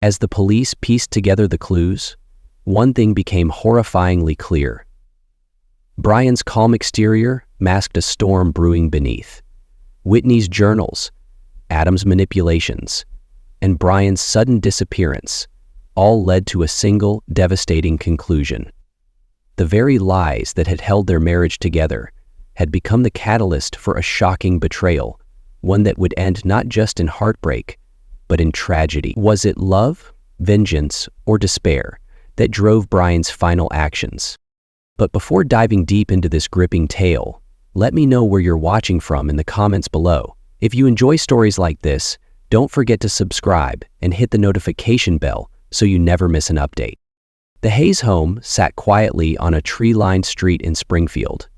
As the police pieced together the clues, one thing became horrifyingly clear. Brian's calm exterior masked a storm brewing beneath. Whitney's journals, Adam's manipulations, and Brian's sudden disappearance all led to a single devastating conclusion. The very lies that had held their marriage together had become the catalyst for a shocking betrayal, one that would end not just in heartbreak, but in tragedy. Was it love, vengeance, or despair that drove Brian's final actions? But before diving deep into this gripping tale, let me know where you're watching from in the comments below. If you enjoy stories like this, don't forget to subscribe and hit the notification bell so you never miss an update. The Hayes home sat quietly on a tree-lined street in Springfield,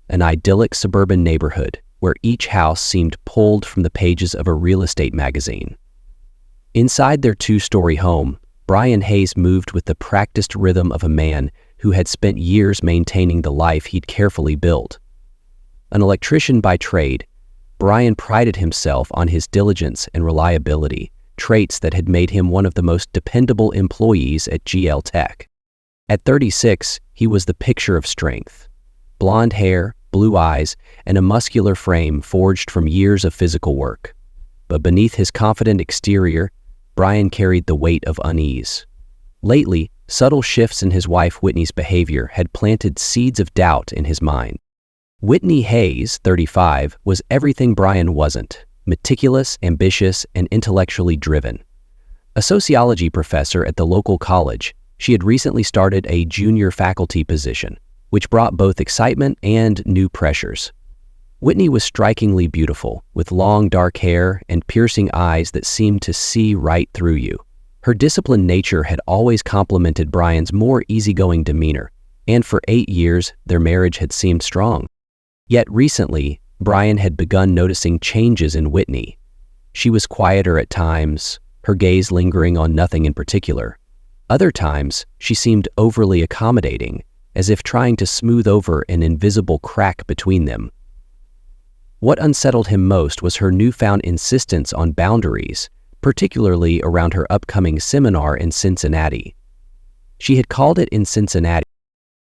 an idyllic suburban neighborhood where each house seemed pulled from the pages of a real estate magazine. Inside their two-story home, Brian Hayes moved with the practiced rhythm of a man who had spent years maintaining the life he'd carefully built. An electrician by trade, Brian prided himself on his diligence and reliability, traits that had made him one of the most dependable employees at GL Tech. At 36, he was the picture of strength. Blonde hair, blue eyes, and a muscular frame forged from years of physical work. But beneath his confident exterior, Brian carried the weight of unease. Lately, subtle shifts in his wife Whitney's behavior had planted seeds of doubt in his mind. Whitney Hayes, 35, was everything Brian wasn't: meticulous, ambitious, and intellectually driven. A sociology professor at the local college, she had recently started a junior faculty position, which brought both excitement and new pressures. Whitney was strikingly beautiful, with long dark hair and piercing eyes that seemed to see right through you. Her disciplined nature had always complemented Brian's more easygoing demeanor, and for 8 years, their marriage had seemed strong. Yet recently, Brian had begun noticing changes in Whitney. She was quieter at times, her gaze lingering on nothing in particular. Other times, she seemed overly accommodating, as if trying to smooth over an invisible crack between them. What unsettled him most was her newfound insistence on boundaries, particularly around her upcoming seminar in Cincinnati. She had called it in Cincinnati.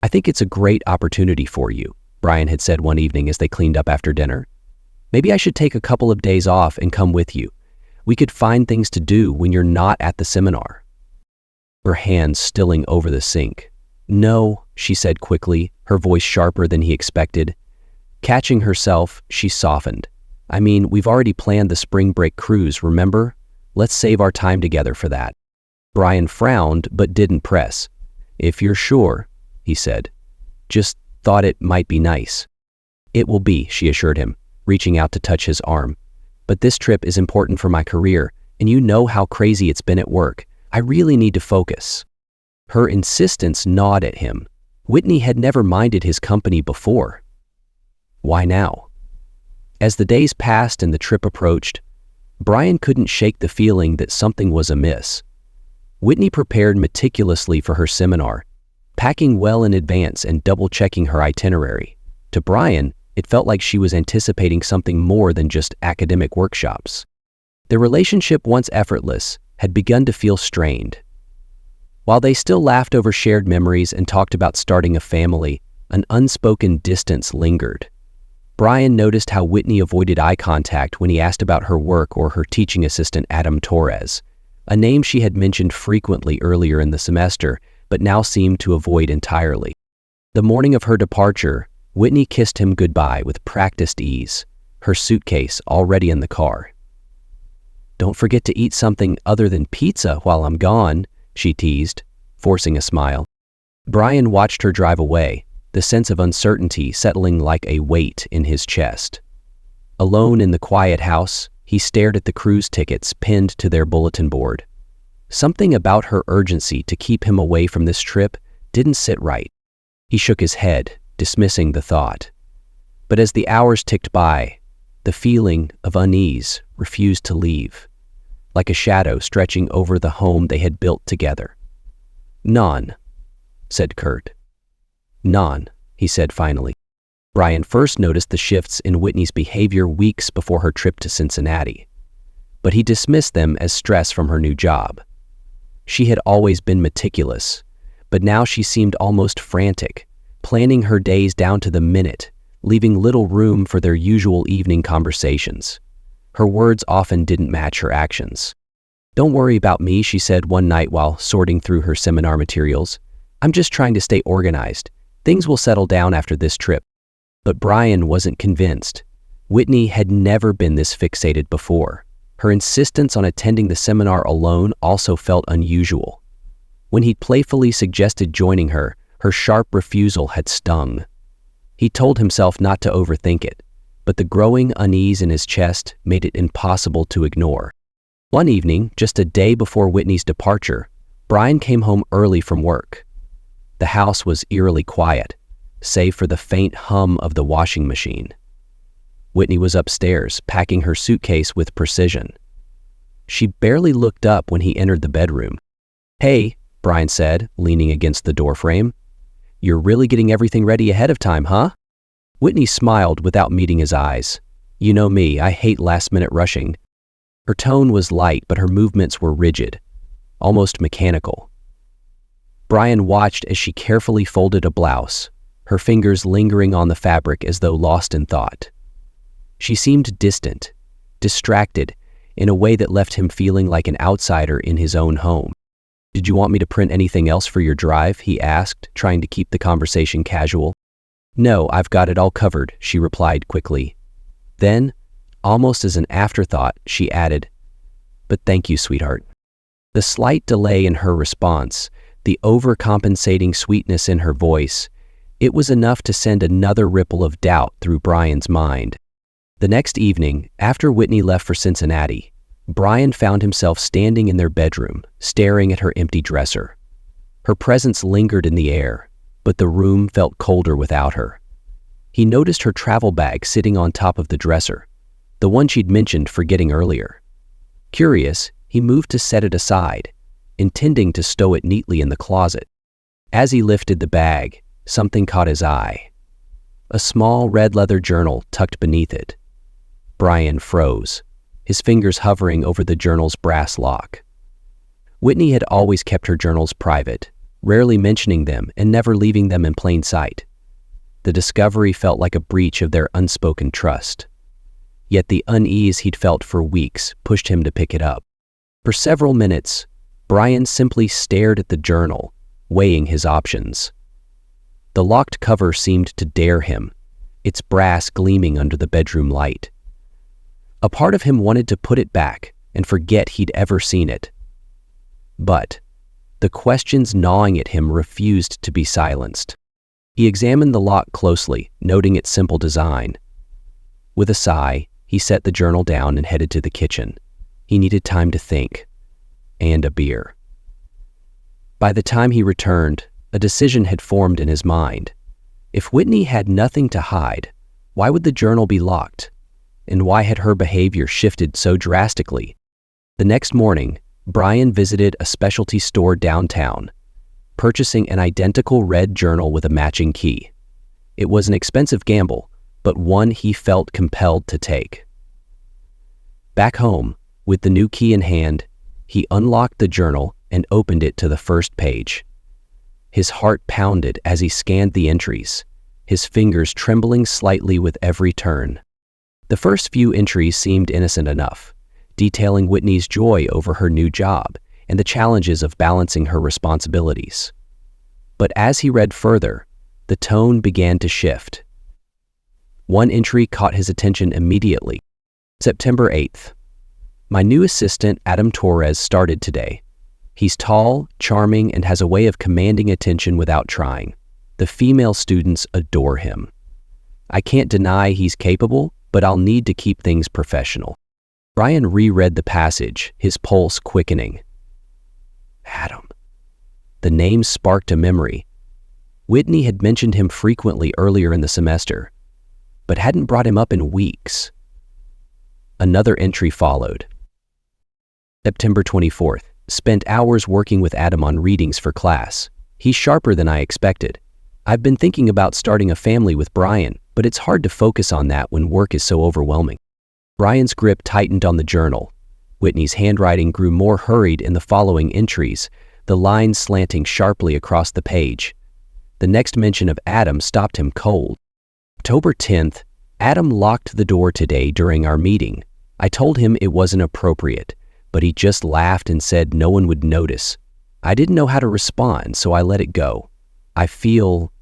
"I think it's a great opportunity for you," Brian had said one evening as they cleaned up after dinner. "Maybe I should take a couple of days off and come with you. We could find things to do when you're not at the seminar." Her hands stilling over the sink. "No," she said quickly, her voice sharper than he expected. Catching herself, she softened. "I mean, we've already planned the spring break cruise, remember? Let's save our time together for that." Brian frowned but didn't press. "If you're sure," he said. "Just thought it might be nice." "It will be," she assured him, reaching out to touch his arm. "But this trip is important for my career, and you know how crazy it's been at work. I really need to focus." Her insistence gnawed at him. Whitney had never minded his company before. Why now? As the days passed and the trip approached, Brian couldn't shake the feeling that something was amiss. Whitney prepared meticulously for her seminar, packing well in advance and double-checking her itinerary. To Brian, it felt like she was anticipating something more than just academic workshops. Their relationship, once effortless, had begun to feel strained. While they still laughed over shared memories and talked about starting a family, an unspoken distance lingered. Brian noticed how Whitney avoided eye contact when he asked about her work or her teaching assistant Adam Torres, a name she had mentioned frequently earlier in the semester, but now seemed to avoid entirely. The morning of her departure, Whitney kissed him goodbye with practiced ease, her suitcase already in the car. "Don't forget to eat something other than pizza while I'm gone," she teased, forcing a smile. Brian watched her drive away, the sense of uncertainty settling like a weight in his chest. Alone in the quiet house, he stared at the cruise tickets pinned to their bulletin board. Something about her urgency to keep him away from this trip didn't sit right. He shook his head, dismissing the thought. But as the hours ticked by, the feeling of unease refused to leave, like a shadow stretching over the home they had built together. "Non," said Kurt. "Non," he said finally. Brian first noticed the shifts in Whitney's behavior weeks before her trip to Cincinnati, but he dismissed them as stress from her new job. She had always been meticulous, but now she seemed almost frantic, planning her days down to the minute, leaving little room for their usual evening conversations. Her words often didn't match her actions. "Don't worry about me," she said one night while sorting through her seminar materials. "I'm just trying to stay organized. Things will settle down after this trip." But Brian wasn't convinced. Whitney had never been this fixated before. Her insistence on attending the seminar alone also felt unusual. When he'd playfully suggested joining her, her sharp refusal had stung. He told himself not to overthink it, but the growing unease in his chest made it impossible to ignore. One evening, just a day before Whitney's departure, Brian came home early from work. The house was eerily quiet, save for the faint hum of the washing machine. Whitney was upstairs, packing her suitcase with precision. She barely looked up when he entered the bedroom. "Hey," Brian said, leaning against the doorframe. "You're really getting everything ready ahead of time, huh?" Whitney smiled without meeting his eyes. "You know me, I hate last-minute rushing." Her tone was light, but her movements were rigid, almost mechanical. Brian watched as she carefully folded a blouse, her fingers lingering on the fabric as though lost in thought. She seemed distant, distracted, in a way that left him feeling like an outsider in his own home. "Did you want me to print anything else for your drive?" he asked, trying to keep the conversation casual. "No, I've got it all covered," she replied quickly. Then, almost as an afterthought, she added, "But thank you, sweetheart." The slight delay in her response, the overcompensating sweetness in her voice, it was enough to send another ripple of doubt through Brian's mind. The next evening, after Whitney left for Cincinnati, Brian found himself standing in their bedroom, staring at her empty dresser. Her presence lingered in the air, but the room felt colder without her. He noticed her travel bag sitting on top of the dresser, the one she'd mentioned forgetting earlier. Curious, he moved to set it aside, intending to stow it neatly in the closet. As he lifted the bag, something caught his eye. A small red leather journal tucked beneath it. Brian froze, his fingers hovering over the journal's brass lock. Whitney had always kept her journals private, rarely mentioning them and never leaving them in plain sight. The discovery felt like a breach of their unspoken trust. Yet the unease he'd felt for weeks pushed him to pick it up. For several minutes, Brian simply stared at the journal, weighing his options. The locked cover seemed to dare him, its brass gleaming under the bedroom light. A part of him wanted to put it back and forget he'd ever seen it. But the questions gnawing at him refused to be silenced. He examined the lock closely, noting its simple design. With a sigh, he set the journal down and headed to the kitchen. He needed time to think. And a beer. By the time he returned, a decision had formed in his mind. If Whitney had nothing to hide, why would the journal be locked? And why had her behavior shifted so drastically? The next morning, Brian visited a specialty store downtown, purchasing an identical red journal with a matching key. It was an expensive gamble, but one he felt compelled to take. Back home, with the new key in hand, he unlocked the journal and opened it to the first page. His heart pounded as he scanned the entries, his fingers trembling slightly with every turn. The first few entries seemed innocent enough, detailing Whitney's joy over her new job and the challenges of balancing her responsibilities. But as he read further, the tone began to shift. One entry caught his attention immediately. September 8th. My new assistant, Adam Torres, started today. He's tall, charming, and has a way of commanding attention without trying. The female students adore him. I can't deny he's capable, but I'll need to keep things professional. Brian reread the passage, his pulse quickening. Adam. The name sparked a memory. Whitney had mentioned him frequently earlier in the semester, but hadn't brought him up in weeks. Another entry followed. September 24th. Spent hours working with Adam on readings for class. He's sharper than I expected. I've been thinking about starting a family with Brian, but it's hard to focus on that when work is so overwhelming. Brian's grip tightened on the journal, Whitney's handwriting grew more hurried in the following entries, the lines slanting sharply across the page. The next mention of Adam stopped him cold. October 10th, Adam locked the door today during our meeting. I told him it wasn't appropriate, but he just laughed and said no one would notice. I didn't know how to respond, so I let it go. I feel,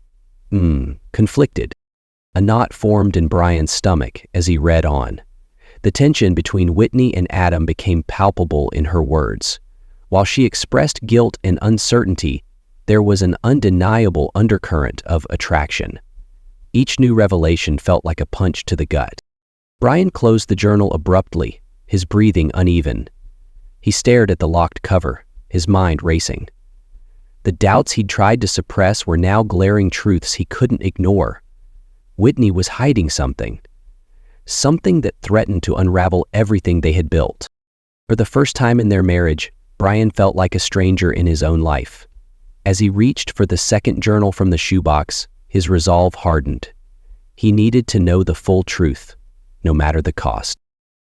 conflicted. A knot formed in Brian's stomach as he read on. The tension between Whitney and Adam became palpable in her words. While she expressed guilt and uncertainty, there was an undeniable undercurrent of attraction. Each new revelation felt like a punch to the gut. Brian closed the journal abruptly, his breathing uneven. He stared at the locked cover, his mind racing. The doubts he'd tried to suppress were now glaring truths he couldn't ignore. Whitney was hiding something that threatened to unravel everything they had built. For the first time in their marriage, Brian felt like a stranger in his own life. As he reached for the second journal from the shoebox, his resolve hardened. He needed to know the full truth, no matter the cost.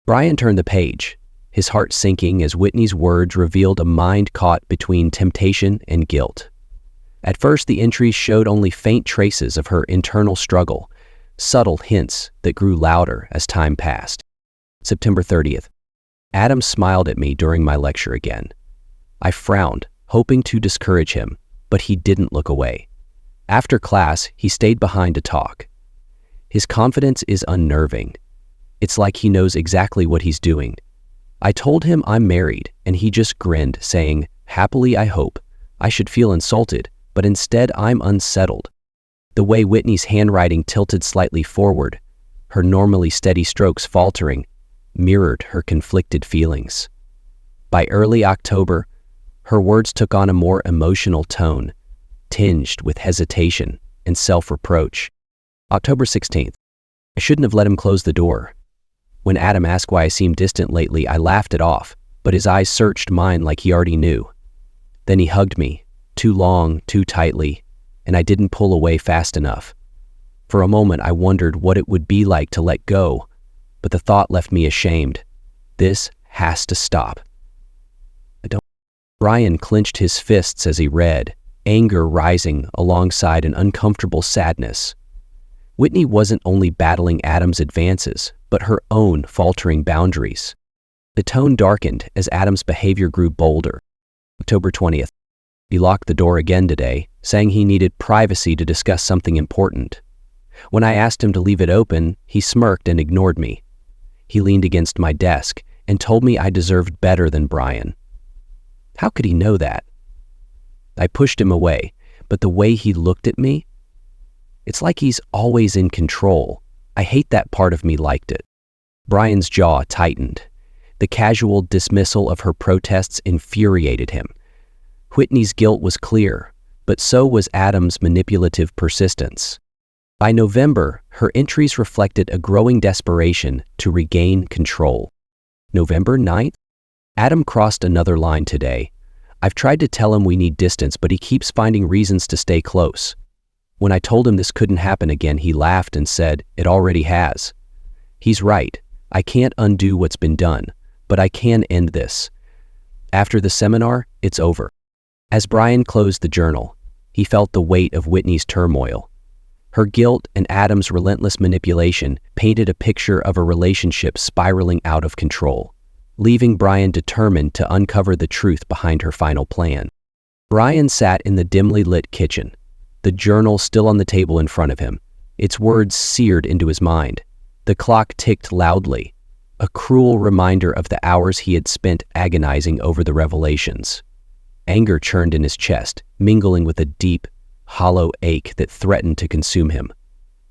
Brian turned the page, his heart sinking as Whitney's words revealed a mind caught between temptation and guilt. At first, the entries showed only faint traces of her internal struggle, subtle hints that grew louder as time passed. September 30th. Adam smiled at me during my lecture again. I frowned, hoping to discourage him, but he didn't look away. After class, he stayed behind to talk. His confidence is unnerving. It's like he knows exactly what he's doing. I told him I'm married, and he just grinned, saying, "Happily, I hope." I should feel insulted, but instead I'm unsettled. The way Whitney's handwriting tilted slightly forward, her normally steady strokes faltering, mirrored her conflicted feelings. By early October, her words took on a more emotional tone, tinged with hesitation and self-reproach. October 16th. I shouldn't have let him close the door. When Adam asked why I seemed distant lately, I laughed it off, but his eyes searched mine like he already knew. Then he hugged me, too long, too tightly, and I didn't pull away fast enough. For a moment, I wondered what it would be like to let go, but the thought left me ashamed. This has to stop. Brian clenched his fists as he read, anger rising alongside an uncomfortable sadness. Whitney wasn't only battling Adam's advances, but her own faltering boundaries. The tone darkened as Adam's behavior grew bolder. October 20th. He locked the door again today, saying he needed privacy to discuss something important. When I asked him to leave it open, he smirked and ignored me. He leaned against my desk and told me I deserved better than Brian. How could he know that? I pushed him away, but the way he looked at me, it's like he's always in control. I hate that part of me liked it. Brian's jaw tightened. The casual dismissal of her protests infuriated him. Whitney's guilt was clear, but so was Adam's manipulative persistence. By November, her entries reflected a growing desperation to regain control. November 9th? Adam crossed another line today. I've tried to tell him we need distance, but he keeps finding reasons to stay close. When I told him this couldn't happen again, he laughed and said, "It already has." He's right. I can't undo what's been done, but I can end this. After the seminar, it's over. As Brian closed the journal, he felt the weight of Whitney's turmoil. Her guilt and Adam's relentless manipulation painted a picture of a relationship spiraling out of control, leaving Brian determined to uncover the truth behind her final plan. Brian sat in the dimly lit kitchen, the journal still on the table in front of him, its words seared into his mind. The clock ticked loudly, a cruel reminder of the hours he had spent agonizing over the revelations. Anger churned in his chest, mingling with a deep, hollow ache that threatened to consume him.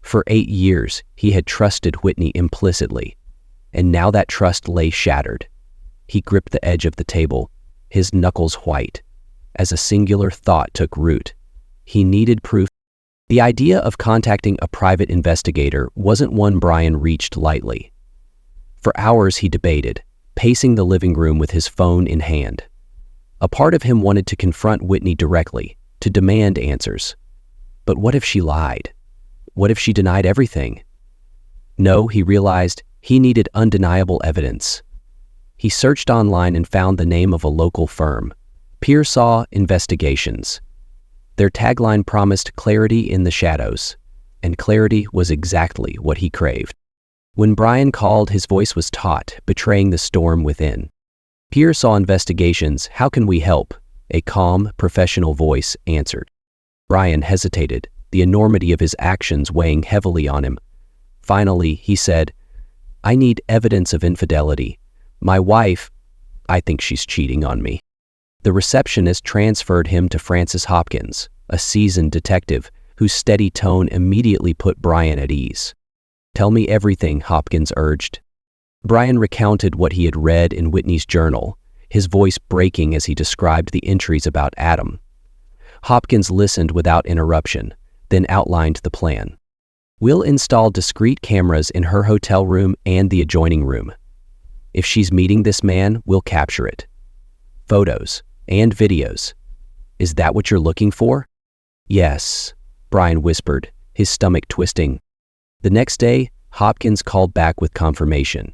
For 8 years, he had trusted Whitney implicitly, and now that trust lay shattered. He gripped the edge of the table, his knuckles white, as a singular thought took root. He needed proof. The idea of contacting a private investigator wasn't one Brian reached lightly. For hours he debated, pacing the living room with his phone in hand. A part of him wanted to confront Whitney directly, to demand answers. But what if she lied? What if she denied everything? No, he realized, he needed undeniable evidence. He searched online and found the name of a local firm, Pearsall Investigations. Their tagline promised clarity in the shadows, and clarity was exactly what he craved. When Brian called, his voice was taut, betraying the storm within. Pearsall Investigations, how can we help? A calm, professional voice answered. Brian hesitated, the enormity of his actions weighing heavily on him. Finally, he said, I need evidence of infidelity. My wife, I think she's cheating on me. The receptionist transferred him to Francis Hopkins, a seasoned detective whose steady tone immediately put Brian at ease. Tell me everything, Hopkins urged. Brian recounted what he had read in Whitney's journal, his voice breaking as he described the entries about Adam. Hopkins listened without interruption, then outlined the plan. We'll install discrete cameras in her hotel room and the adjoining room. If she's meeting this man, we'll capture it. Photos and videos. Is that what you're looking for? Yes, Brian whispered, his stomach twisting. The next day, Hopkins called back with confirmation.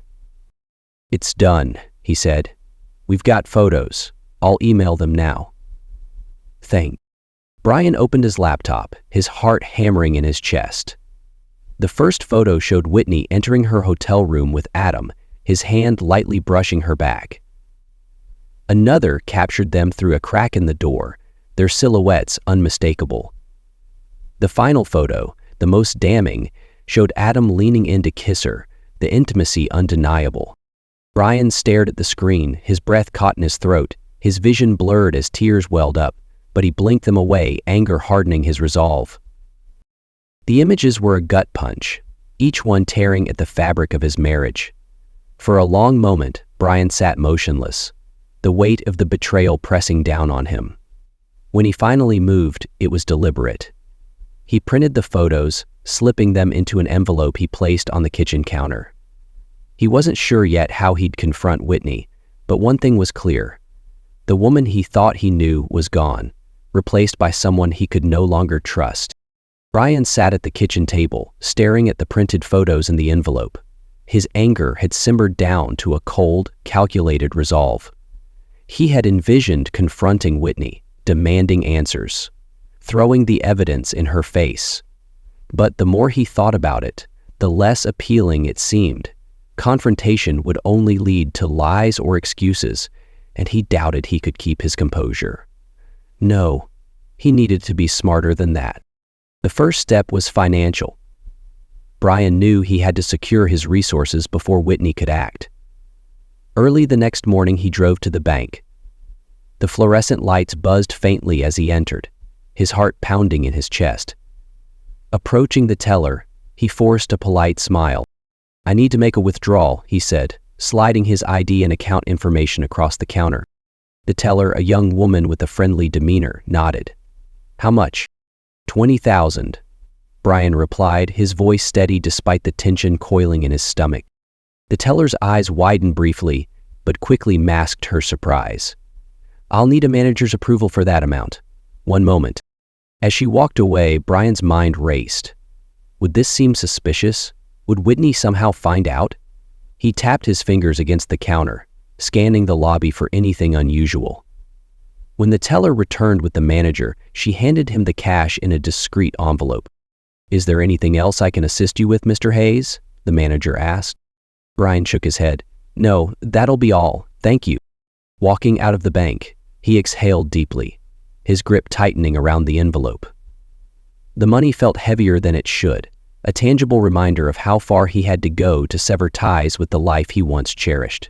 It's done, he said. We've got photos. I'll email them now. Thanks. Brian opened his laptop, his heart hammering in his chest. The first photo showed Whitney entering her hotel room with Adam, his hand lightly brushing her back. Another captured them through a crack in the door, their silhouettes unmistakable. The final photo, the most damning, showed Adam leaning in to kiss her, the intimacy undeniable. Brian stared at the screen, his breath caught in his throat, his vision blurred as tears welled up, but he blinked them away, anger hardening his resolve. The images were a gut punch, each one tearing at the fabric of his marriage. For a long moment, Brian sat motionless, the weight of the betrayal pressing down on him. When he finally moved, it was deliberate. He printed the photos, slipping them into an envelope he placed on the kitchen counter. He wasn't sure yet how he'd confront Whitney, but one thing was clear. The woman he thought he knew was gone, replaced by someone he could no longer trust. Brian sat at the kitchen table, staring at the printed photos in the envelope. His anger had simmered down to a cold, calculated resolve. He had envisioned confronting Whitney, demanding answers, throwing the evidence in her face. But the more he thought about it, the less appealing it seemed. Confrontation would only lead to lies or excuses, and he doubted he could keep his composure. No, he needed to be smarter than that. The first step was financial. Brian knew he had to secure his resources before Whitney could act. Early the next morning, he drove to the bank. The fluorescent lights buzzed faintly as he entered, his heart pounding in his chest. Approaching the teller, he forced a polite smile. I need to make a withdrawal, he said, sliding his ID and account information across the counter. The teller, a young woman with a friendly demeanor, nodded. How much? 20,000, Brian replied, his voice steady despite the tension coiling in his stomach. The teller's eyes widened briefly, but quickly masked her surprise. I'll need a manager's approval for that amount. One moment. As she walked away, Brian's mind raced. Would this seem suspicious? Would Whitney somehow find out? He tapped his fingers against the counter, scanning the lobby for anything unusual. When the teller returned with the manager, she handed him the cash in a discreet envelope. Is there anything else I can assist you with, Mr. Hayes? The manager asked. Brian shook his head. No, that'll be all, thank you. Walking out of the bank, he exhaled deeply, his grip tightening around the envelope. The money felt heavier than it should, a tangible reminder of how far he had to go to sever ties with the life he once cherished.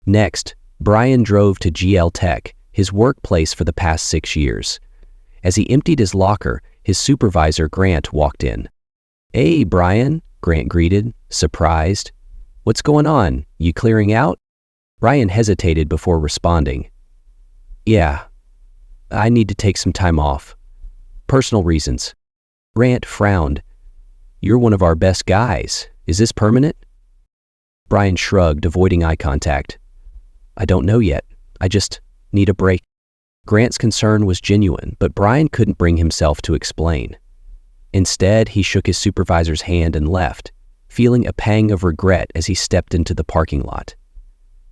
Next, Brian drove to GL Tech, his workplace for the past 6 years. As he emptied his locker, his supervisor, Grant, walked in. Hey, Brian, Grant greeted, surprised. What's going on? You clearing out? Brian hesitated before responding. Yeah, I need to take some time off. Personal reasons. Grant frowned. You're one of our best guys. Is this permanent? Brian shrugged, avoiding eye contact. I don't know yet. I just need a break. Grant's concern was genuine, but Brian couldn't bring himself to explain. Instead, he shook his supervisor's hand and left, feeling a pang of regret as he stepped into the parking lot.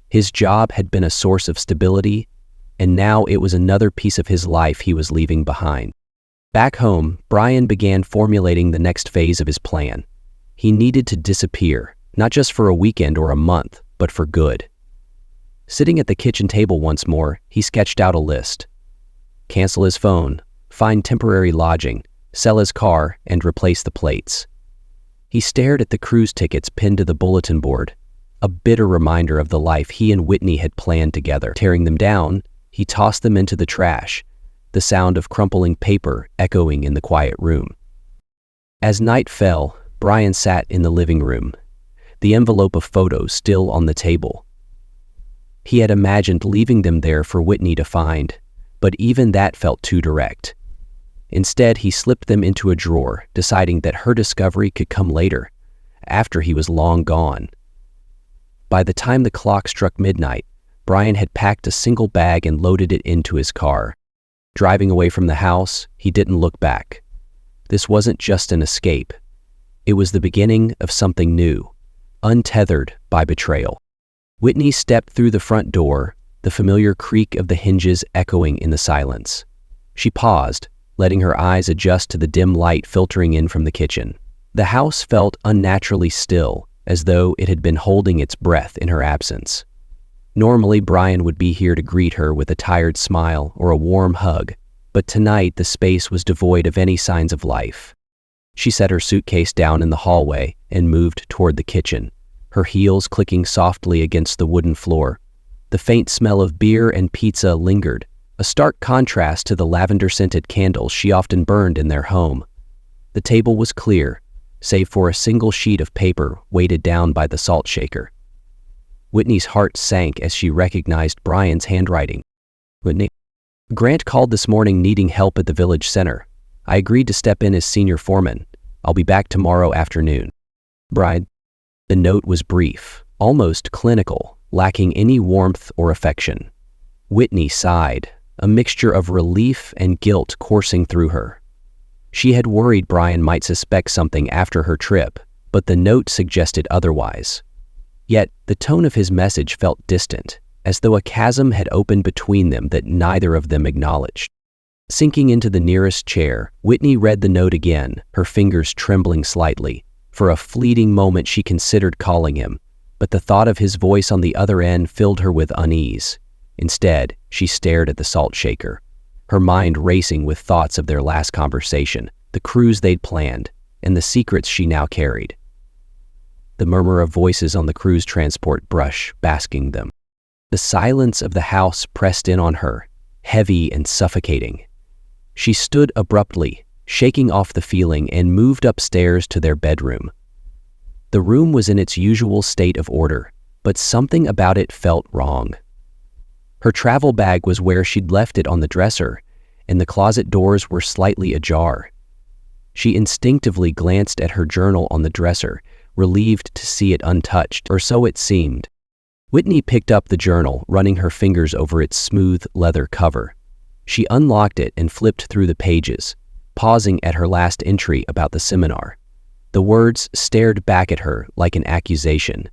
His job had been a source of stability, and now it was another piece of his life he was leaving behind. Back home, Brian began formulating the next phase of his plan. He needed to disappear, not just for a weekend or a month, but for good. Sitting at the kitchen table once more, he sketched out a list. Cancel his phone, find temporary lodging, sell his car, and replace the plates. He stared at the cruise tickets pinned to the bulletin board, a bitter reminder of the life he and Whitney had planned together. Tearing them down, he tossed them into the trash, the sound of crumpling paper echoing in the quiet room. As night fell, Brian sat in the living room, the envelope of photos still on the table. He had imagined leaving them there for Whitney to find, but even that felt too direct. Instead, he slipped them into a drawer, deciding that her discovery could come later, after he was long gone. By the time the clock struck midnight, Brian had packed a single bag and loaded it into his car. Driving away from the house, he didn't look back. This wasn't just an escape. It was the beginning of something new, untethered by betrayal. Whitney stepped through the front door, the familiar creak of the hinges echoing in the silence. She paused, letting her eyes adjust to the dim light filtering in from the kitchen. The house felt unnaturally still, as though it had been holding its breath in her absence. Normally, Brian would be here to greet her with a tired smile or a warm hug, but tonight the space was devoid of any signs of life. She set her suitcase down in the hallway and moved toward the kitchen, her heels clicking softly against the wooden floor. The faint smell of beer and pizza lingered, a stark contrast to the lavender-scented candles she often burned in their home. The table was clear, save for a single sheet of paper weighted down by the salt shaker. Whitney's heart sank as she recognized Brian's handwriting. Whitney. Grant called this morning needing help at the village center. I agreed to step in as senior foreman. I'll be back tomorrow afternoon. Brian. The note was brief, almost clinical, lacking any warmth or affection. Whitney sighed, a mixture of relief and guilt coursing through her. She had worried Brian might suspect something after her trip, but the note suggested otherwise. Yet, the tone of his message felt distant, as though a chasm had opened between them that neither of them acknowledged. Sinking into the nearest chair, Whitney read the note again, her fingers trembling slightly. For a fleeting moment she considered calling him, but the thought of his voice on the other end filled her with unease. Instead, she stared at the salt shaker, her mind racing with thoughts of their last conversation, the cruise they'd planned, and the secrets she now carried. The murmur of voices on the cruise transport brush basking them. The silence of the house pressed in on her, heavy and suffocating. She stood abruptly, shaking off the feeling, and moved upstairs to their bedroom. The room was in its usual state of order, but something about it felt wrong. Her travel bag was where she'd left it on the dresser, and the closet doors were slightly ajar. She instinctively glanced at her journal on the dresser, relieved to see it untouched, or so it seemed. Whitney picked up the journal, running her fingers over its smooth leather cover. She unlocked it and flipped through the pages, pausing at her last entry about the seminar. The words stared back at her like an accusation.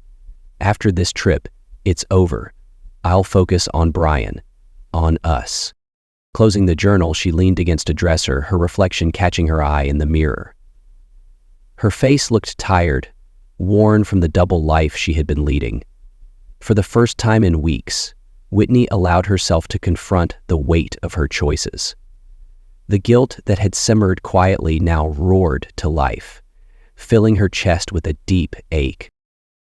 After this trip, it's over. I'll focus on Brian, on us. Closing the journal, she leaned against a dresser, her reflection catching her eye in the mirror. Her face looked tired, worn from the double life she had been leading. For the first time in weeks, Whitney allowed herself to confront the weight of her choices. The guilt that had simmered quietly now roared to life, filling her chest with a deep ache.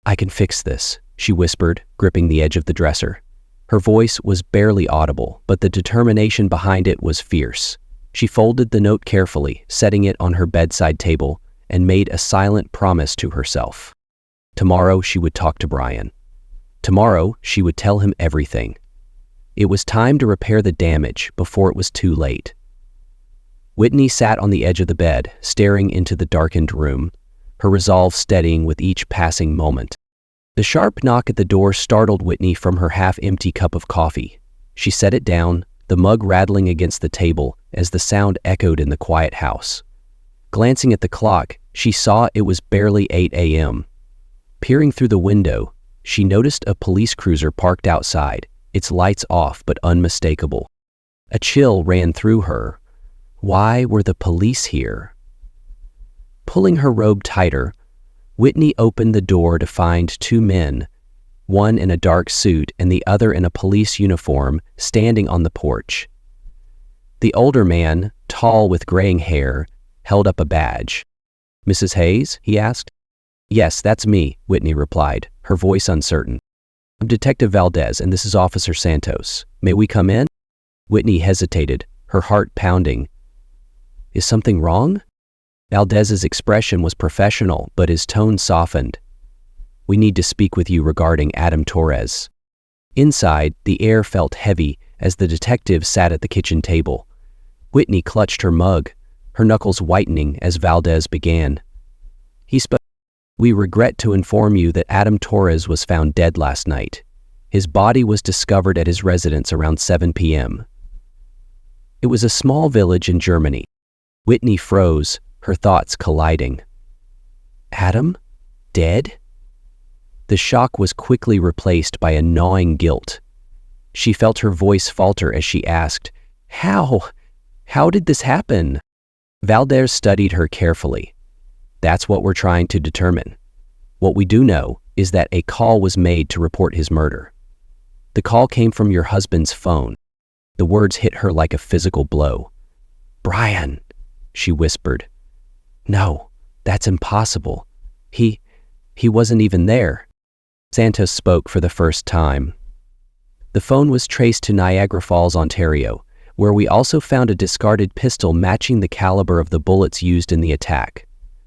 I can fix this, she whispered, gripping the edge of the dresser. Her voice was barely audible, but the determination behind it was fierce. She folded the note carefully, setting it on her bedside table, and made a silent promise to herself. Tomorrow she would talk to Brian. Tomorrow she would tell him everything. It was time to repair the damage before it was too late. Whitney sat on the edge of the bed, staring into the darkened room, her resolve steadying with each passing moment. The sharp knock at the door startled Whitney from her half-empty cup of coffee. She set it down, the mug rattling against the table as the sound echoed in the quiet house. Glancing at the clock, she saw it was barely 8 a.m. Peering through the window, she noticed a police cruiser parked outside, its lights off but unmistakable. A chill ran through her. Why were the police here? Pulling her robe tighter, Whitney opened the door to find two men, one in a dark suit and the other in a police uniform, standing on the porch. The older man, tall with graying hair, held up a badge. "Mrs. Hayes?" he asked. "Yes, that's me," Whitney replied, her voice uncertain. "I'm Detective Valdez, and this is Officer Santos. May we come in?" Whitney hesitated, her heart pounding. "Is something wrong?" Valdez's expression was professional, but his tone softened. "We need to speak with you regarding Adam Torres." Inside, the air felt heavy as the detective sat at the kitchen table. Whitney clutched her mug, her knuckles whitening as Valdez began. He spoke. "We regret to inform you that Adam Torres was found dead last night. His body was discovered at his residence around 7 p.m. It was a small village in Germany. Whitney froze, her thoughts colliding. Adam? Dead? The shock was quickly replaced by a gnawing guilt. She felt her voice falter as she asked, "How? How did this happen?" Valdez studied her carefully. "That's what we're trying to determine. What we do know is that a call was made to report his murder. The call came from your husband's phone." The words hit her like a physical blow. "Brian," she whispered. "No, that's impossible. He wasn't even there." Santos spoke for the first time. "The phone was traced to Niagara Falls, Ontario, where we also found a discarded pistol matching the caliber of the bullets used in the attack.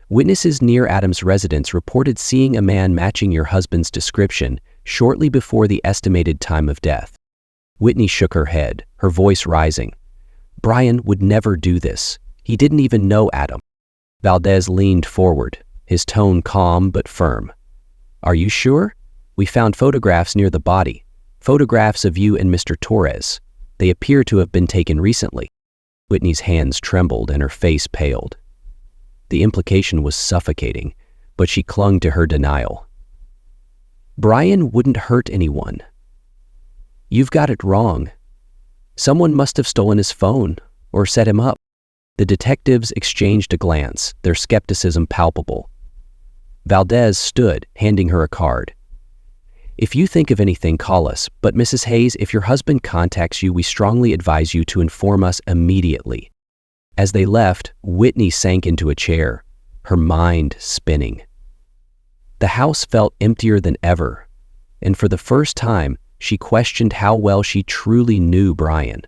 Witnesses near Adam's residence reported seeing a man matching your husband's description shortly before the estimated time of death." Whitney shook her head, her voice rising. "Brian would never do this. He didn't even know Adam." Valdez leaned forward, his tone calm but firm. "Are you sure? We found photographs near the body, photographs of you and Mr. Torres. They appear to have been taken recently." Whitney's hands trembled and her face paled. The implication was suffocating, but she clung to her denial. "Brian wouldn't hurt anyone. You've got it wrong. Someone must have stolen his phone or set him up." The detectives exchanged a glance, their skepticism palpable. Valdez stood, handing her a card. "If you think of anything, call us, but Mrs. Hayes, if your husband contacts you, we strongly advise you to inform us immediately." As they left, Whitney sank into a chair, her mind spinning. The house felt emptier than ever, and for the first time, she questioned how well she truly knew Brian.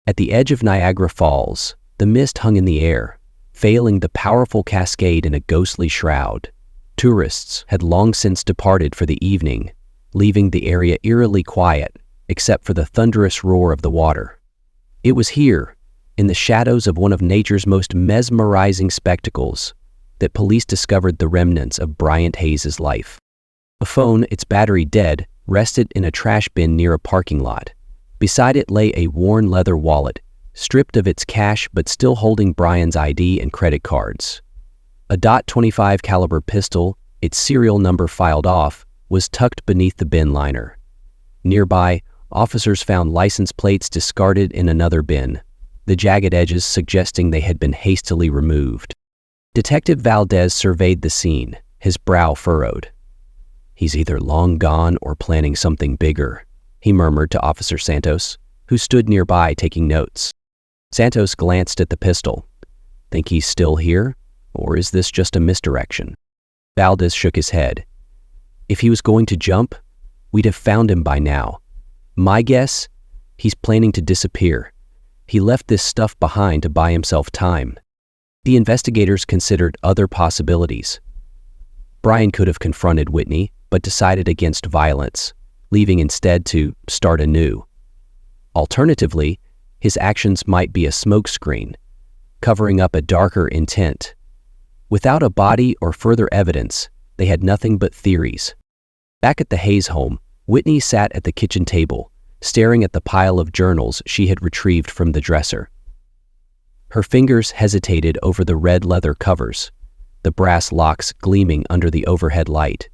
At the edge of Niagara Falls, the mist hung in the air, veiling the powerful cascade in a ghostly shroud. Tourists had long since departed for the evening, leaving the area eerily quiet, except for the thunderous roar of the water. It was here, in the shadows of one of nature's most mesmerizing spectacles, that police discovered the remnants of Bryant Hayes' life. A phone, its battery dead, rested in a trash bin near a parking lot. Beside it lay a worn leather wallet, stripped of its cash but still holding Brian's ID and credit cards. A .25 caliber pistol, its serial number filed off, was tucked beneath the bin liner. Nearby, officers found license plates discarded in another bin, the jagged edges suggesting they had been hastily removed. Detective Valdez surveyed the scene, his brow furrowed. "He's either long gone or planning something bigger," he murmured to Officer Santos, who stood nearby taking notes. Santos glanced at the pistol. "Think he's still here, or is this just a misdirection?" Valdez shook his head. "If he was going to jump, we'd have found him by now. My guess, he's planning to disappear. He left this stuff behind to buy himself time." The investigators considered other possibilities. Brian could have confronted Whitney, but decided against violence, leaving instead to start anew. Alternatively, his actions might be a smokescreen, covering up a darker intent. Without a body or further evidence, they had nothing but theories. Back at the Hayes home, Whitney sat at the kitchen table, staring at the pile of journals she had retrieved from the dresser. Her fingers hesitated over the red leather covers, the brass locks gleaming under the overhead light.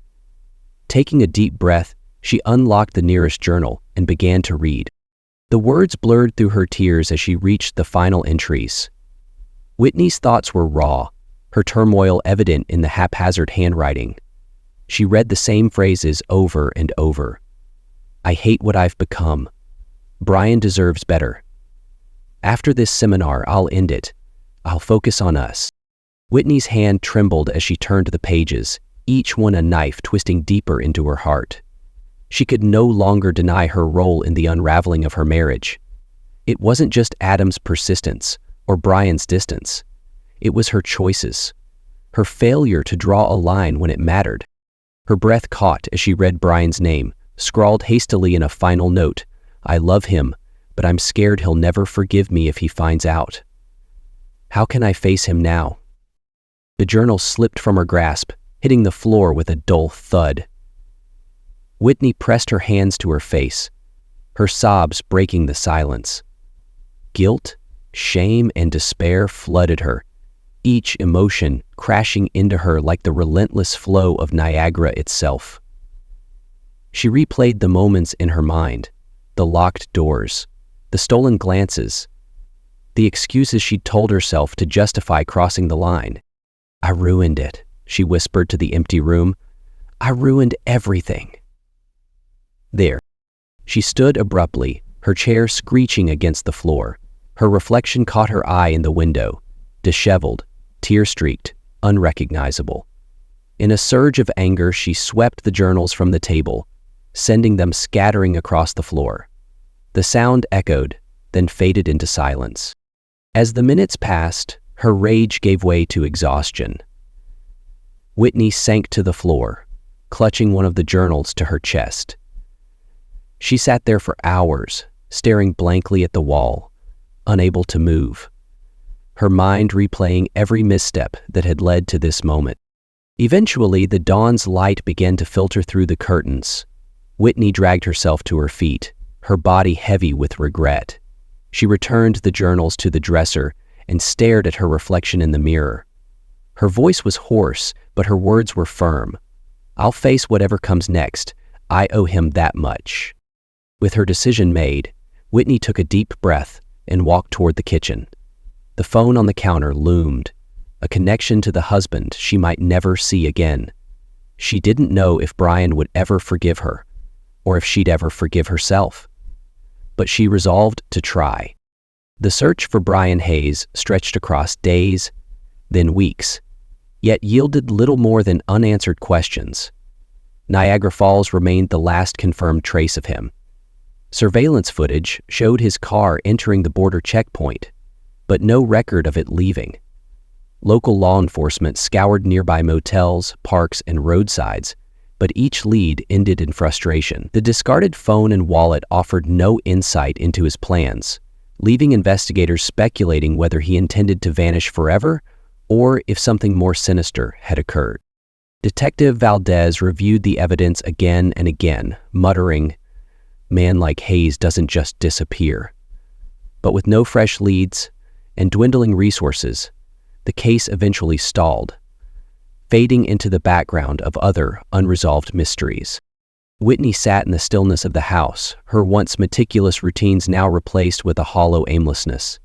Taking a deep breath, she unlocked the nearest journal and began to read. The words blurred through her tears as she reached the final entries. Whitney's thoughts were raw, her turmoil evident in the haphazard handwriting. She read the same phrases over and over. I hate what I've become. Brian deserves better. After this seminar, I'll end it. I'll focus on us. Whitney's hand trembled as she turned the pages, each one a knife twisting deeper into her heart. She could no longer deny her role in the unraveling of her marriage. It wasn't just Adam's persistence or Brian's distance. It was her choices, her failure to draw a line when it mattered. Her breath caught as she read Brian's name, scrawled hastily in a final note. I love him, but I'm scared he'll never forgive me if he finds out. How can I face him now? The journal slipped from her grasp, hitting the floor with a dull thud. Whitney pressed her hands to her face, her sobs breaking the silence. Guilt, shame, and despair flooded her, each emotion crashing into her like the relentless flow of Niagara itself. She replayed the moments in her mind, the locked doors, the stolen glances, the excuses she'd told herself to justify crossing the line. I ruined it, she whispered to the empty room. I ruined everything. There. She stood abruptly, her chair screeching against the floor. Her reflection caught her eye in the window, disheveled, tear-streaked, unrecognizable. In a surge of anger, she swept the journals from the table, sending them scattering across the floor. The sound echoed, then faded into silence. As the minutes passed, her rage gave way to exhaustion. Whitney sank to the floor, clutching one of the journals to her chest. She sat there for hours, staring blankly at the wall, unable to move, her mind replaying every misstep that had led to this moment. Eventually, the dawn's light began to filter through the curtains. Whitney dragged herself to her feet, her body heavy with regret. She returned the journals to the dresser and stared at her reflection in the mirror. Her voice was hoarse, but her words were firm. I'll face whatever comes next. I owe him that much. With her decision made, Whitney took a deep breath and walked toward the kitchen. The phone on the counter loomed, a connection to the husband she might never see again. She didn't know if Brian would ever forgive her, or if she'd ever forgive herself. But she resolved to try. The search for Brian Hayes stretched across days, then weeks, yet yielded little more than unanswered questions. Niagara Falls remained the last confirmed trace of him. Surveillance footage showed his car entering the border checkpoint, but no record of it leaving. Local law enforcement scoured nearby motels, parks, and roadsides, but each lead ended in frustration. The discarded phone and wallet offered no insight into his plans, leaving investigators speculating whether he intended to vanish forever or if something more sinister had occurred. Detective Valdez reviewed the evidence again and again, muttering, "Man like Hayes doesn't just disappear." But with no fresh leads and dwindling resources, the case eventually stalled, fading into the background of other unresolved mysteries. Whitney sat in the stillness of the house, her once meticulous routines now replaced with a hollow aimlessness.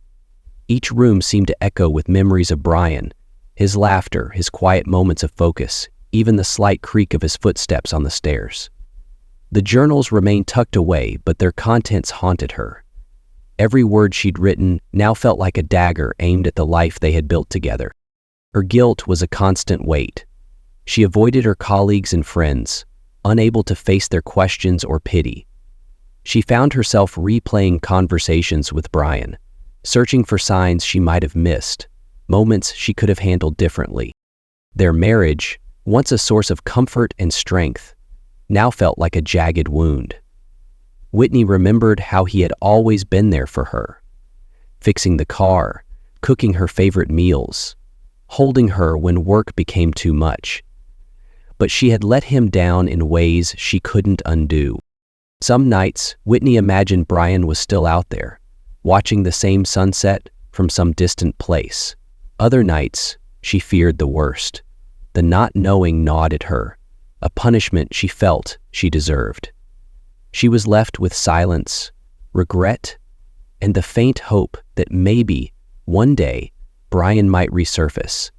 Each room seemed to echo with memories of Brian, his laughter, his quiet moments of focus, even the slight creak of his footsteps on the stairs. The journals remained tucked away, but their contents haunted her. Every word she'd written now felt like a dagger aimed at the life they had built together. Her guilt was a constant weight. She avoided her colleagues and friends, unable to face their questions or pity. She found herself replaying conversations with Brian, searching for signs she might have missed, moments she could have handled differently. Their marriage, once a source of comfort and strength, now felt like a jagged wound. Whitney remembered how he had always been there for her, fixing the car, cooking her favorite meals, holding her when work became too much. But she had let him down in ways she couldn't undo. Some nights, Whitney imagined Brian was still out there, watching the same sunset from some distant place. Other nights, she feared the worst. The not knowing gnawed at her, a punishment she felt she deserved. She was left with silence, regret, and the faint hope that maybe, one day, Brian might resurface,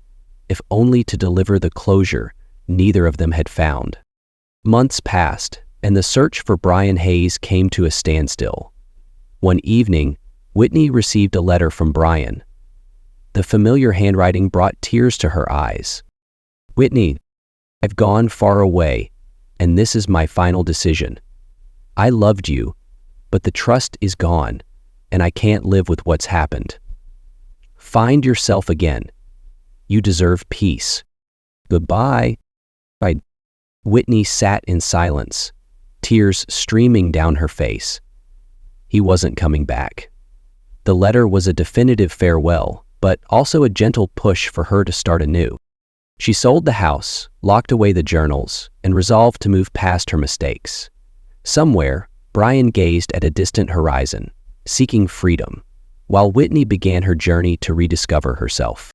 if only to deliver the closure neither of them had found. Months passed, and the search for Brian Hayes came to a standstill. One evening, Whitney received a letter from Brian. The familiar handwriting brought tears to her eyes. "Whitney, I've gone far away, and this is my final decision. I loved you, but the trust is gone, and I can't live with what's happened. Find yourself again. You deserve peace. Goodbye." Whitney sat in silence, tears streaming down her face. He wasn't coming back. The letter was a definitive farewell, but also a gentle push for her to start anew. She sold the house, locked away the journals, and resolved to move past her mistakes. Somewhere, Brian gazed at a distant horizon, seeking freedom, while Whitney began her journey to rediscover herself.